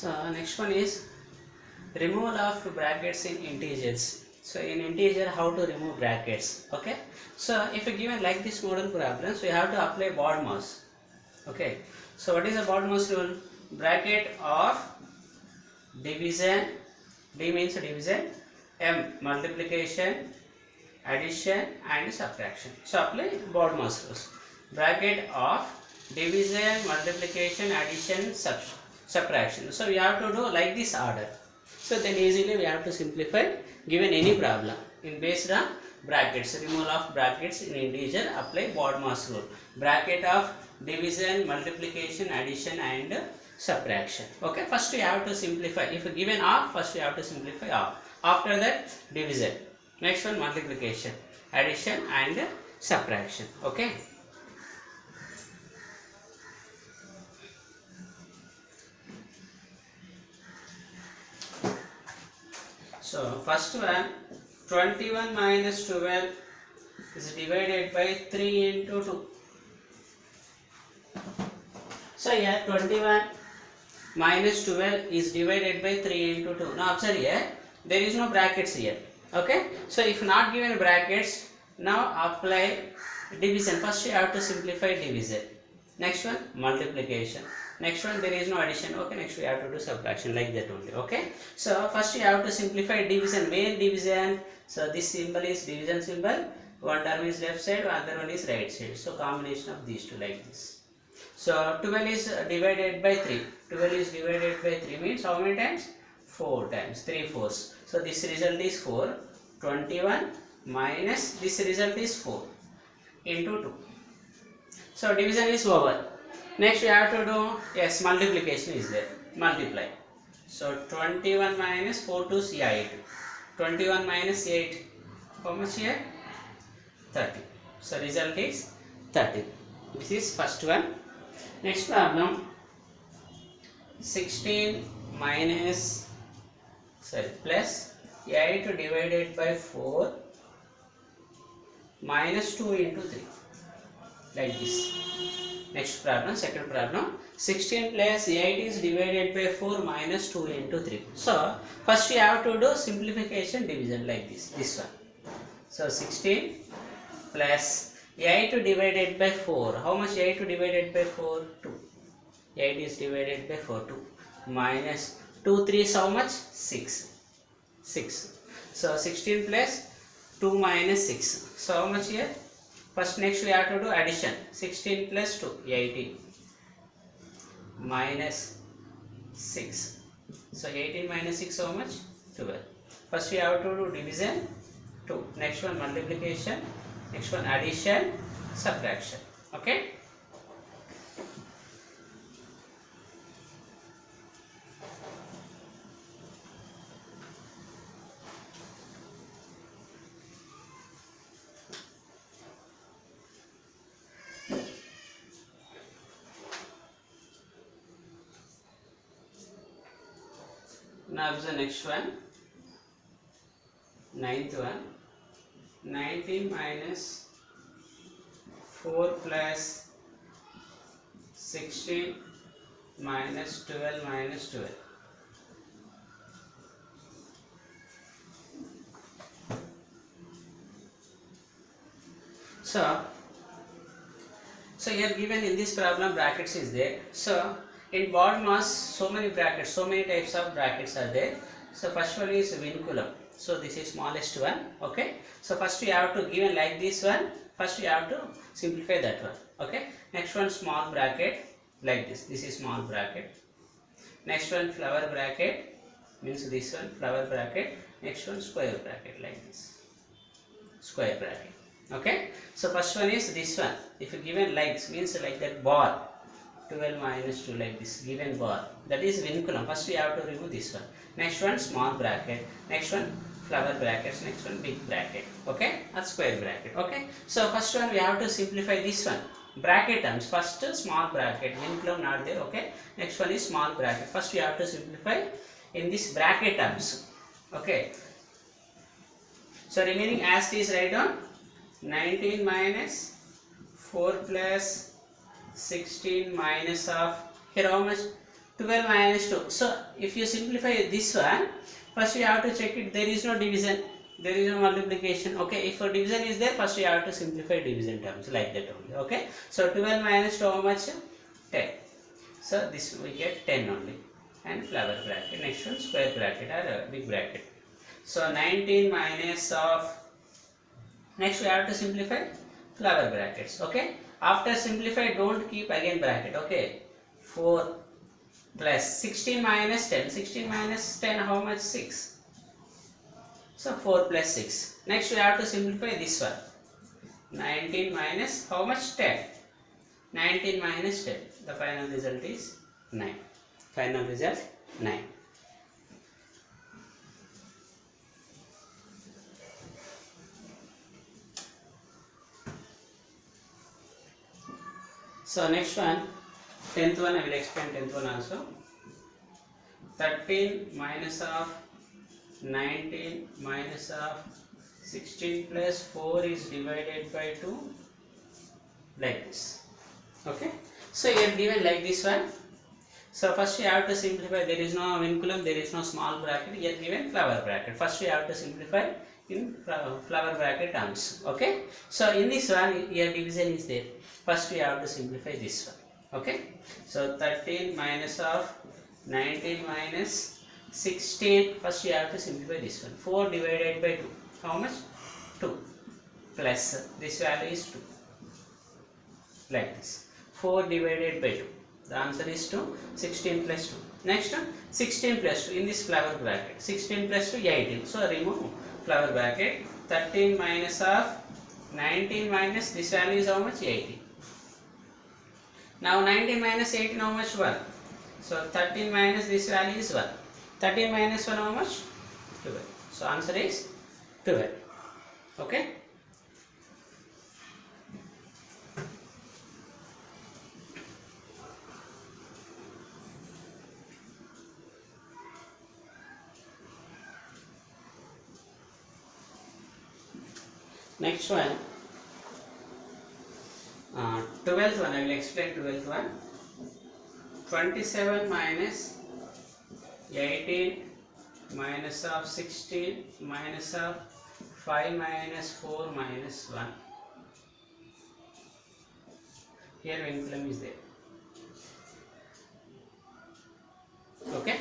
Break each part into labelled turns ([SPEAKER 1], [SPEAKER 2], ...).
[SPEAKER 1] So next one is removal of brackets in integers. So in integer, how to remove brackets? Okay. So if you given like this model problem, so you have to apply BODMAS. Okay. So what is the BODMAS rule? Bracket of division. D means division. M multiplication, addition and subtraction. So apply BODMAS rules. Bracket of division, multiplication, addition, subtraction. So we have to do like this order. So then easily we have to simplify given any problem in based on brackets. Removal of brackets in integer, apply BODMAS rule. Bracket of division, multiplication, addition and subtraction. Okay, first you have to simplify. If given half, first you have to simplify half. After that division. Next one multiplication, addition and subtraction. Okay. So first one, 21 minus 12 is divided by 3 into 2. So here 21 minus 12 is divided by 3 into 2. Now observe here, there is no brackets here. Okay. So if not given brackets, now apply division. First you have to simplify division. Next one multiplication. Next one there is no addition. Okay. Next we have to do subtraction like that only. Okay. So first you have to simplify division. Where division? So this symbol is division symbol. One term is left side, other one is right side. So combination of these two like this. So 12 is divided by 3. 12 is divided by 3 means how many times? 4 times. 3 fours. So this result is 4. 21 minus this result is 4 into 2. So division is over. Next we have to do, yes, multiplication is there. Multiply. So 21 minus 4 to 8. 21 minus 8. How much here? 30. So result is 30. This is first one. Next problem. 16 minus plus 8 divided by 4 minus 2 into 3 like this. Next problem, second problem. 16 plus 8 is divided by 4 minus 2 into 3. So first we have to do simplification division like this one. So 16 plus 8 divided by 4. How much 8 divided by 4? 2. 8 is divided by 4, 2. Minus 2 3 is how much? 6. 6. So 16 plus 2 minus 6. So how much here? First next we have to do addition. 16 plus 2, 18. Minus 6. So 18 minus 6 how much? 12. First we have to do division. 2. Next one multiplication. Next one addition, subtraction. Okay. Now the next one, 9th one. 19 minus 4 plus 16 minus 12 minus 12. So here given in this problem brackets is there. So in BODMAS so many brackets, so many types of brackets are there. So first one is vinculum. So this is smallest one. Okay. So first you have to given like this one. First you have to simplify that one. Okay. Next one small bracket like this. This is small bracket. Next one flower bracket means this one flower bracket. Next one square bracket like this. Square bracket. Okay. So first one is this one. If you given likes means like that bar. 12 minus 2 like this given bar. That is vinculum. First we have to remove this one. Next one small bracket. Next one flower brackets. Next one big bracket. Okay. Or square bracket. Okay. So first one we have to simplify this one. Bracket terms. First small bracket. Vinculum not there. Okay. Next one is small bracket. First we have to simplify in this bracket terms. Okay. So remaining as it is write down 19 minus 4 plus 16 minus of here how much 12 minus 2. So if you simplify this one, first you have to check it, there is no division, there is no multiplication. Okay, if a division is there, first you have to simplify division terms like that only. Okay, so 12 minus 2 how much? 10. So this we get 10 only, and flower bracket. Next one square bracket or big bracket. So 19 minus of, next we have to simplify flower brackets. Okay, after simplify, don't keep again bracket. Okay, 4 plus 16 minus 10. 16 minus 10 how much? 6. So 4 plus 6. Next we have to simplify this one. 19 minus how much? 10. 19 minus 10. The final result is 9. Final result 9. So next one, 10th one, I will explain 10th one also. 13 minus of 19 minus of 16 plus 4 is divided by 2, like this. Okay, so you are given like this one. So first you have to simplify, there is no vinculum, there is no small bracket, you are given flower bracket. First you have to simplify in flower bracket terms. Okay, so in this one your division is there. First we have to simplify this one. Okay, so 13 minus of 19 minus 16, first you have to simplify this one. 4 divided by 2, how much? 2, plus this value is 2, like this. 4 divided by 2, the answer is 2. 16 plus 2. Next 16 plus 2 in this flower bracket. 16 plus 2, 18. So remove flower bracket. 13 minus of 19 minus this value is how much? 18. Now 19 minus 18 how much? 1. So 13 minus this value is 1. 13 minus 1 how much? 12. So answer is 12. Okay. Next one, 12th one, I will explain 12th one. 27 minus 18 minus of 16 minus of 5 minus 4 minus 1. Here vinculum is there. Okay,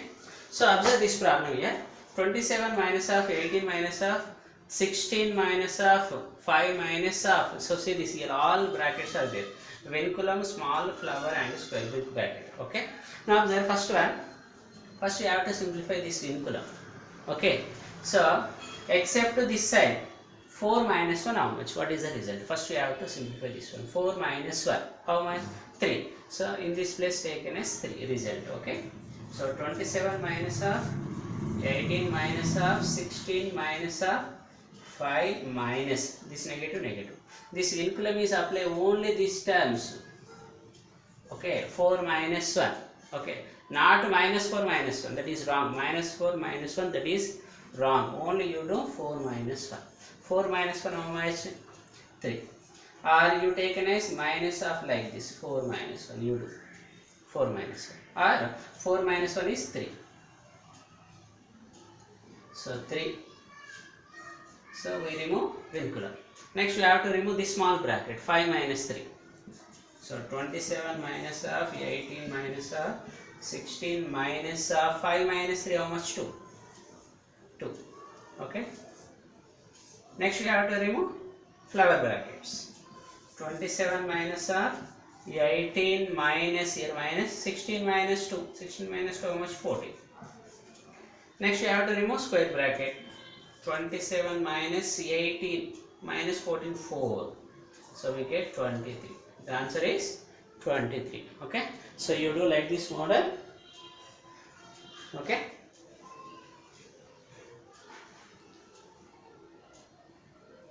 [SPEAKER 1] so observe this problem here. 27 minus of 18 minus of 16 minus of 5 minus of, so see this here, all brackets are there. Vinculum, small flower and square big bracket. Okay, now observe first one. First you have to simplify this vinculum. Okay, so except this side, 4 minus 1 how much? What is the result? First we have to simplify this one. 4 minus 1 how much? 3. So in this place taken as 3 result. Okay, so 27 minus of 18 minus of 16 minus of 5 minus this negative negative. This vinculum is apply only these terms. Okay, 4 minus 1. Okay, not minus 4 minus 1, that is wrong. Minus 4 minus 1, that is wrong. Only you do 4 minus 1. 4 minus 1 how much? 3. Or you take as minus of like this, 4 minus 1, you do 4 minus 1. Or 4 minus 1 is 3. So 3. So we remove vinculum. Next we have to remove this small bracket, 5 minus 3. So 27 minus of 18 minus of 16 minus of 5 minus 3 how much? 2. 2. Okay. Next we have to remove flower brackets. 27 minus of 18 minus here minus 16 minus 2. 16 minus 2 how much? 14. Next we have to remove square bracket. 27 minus 18 minus 14, 4. So we get 23. The answer is 23. Okay. So you do like this model. Okay.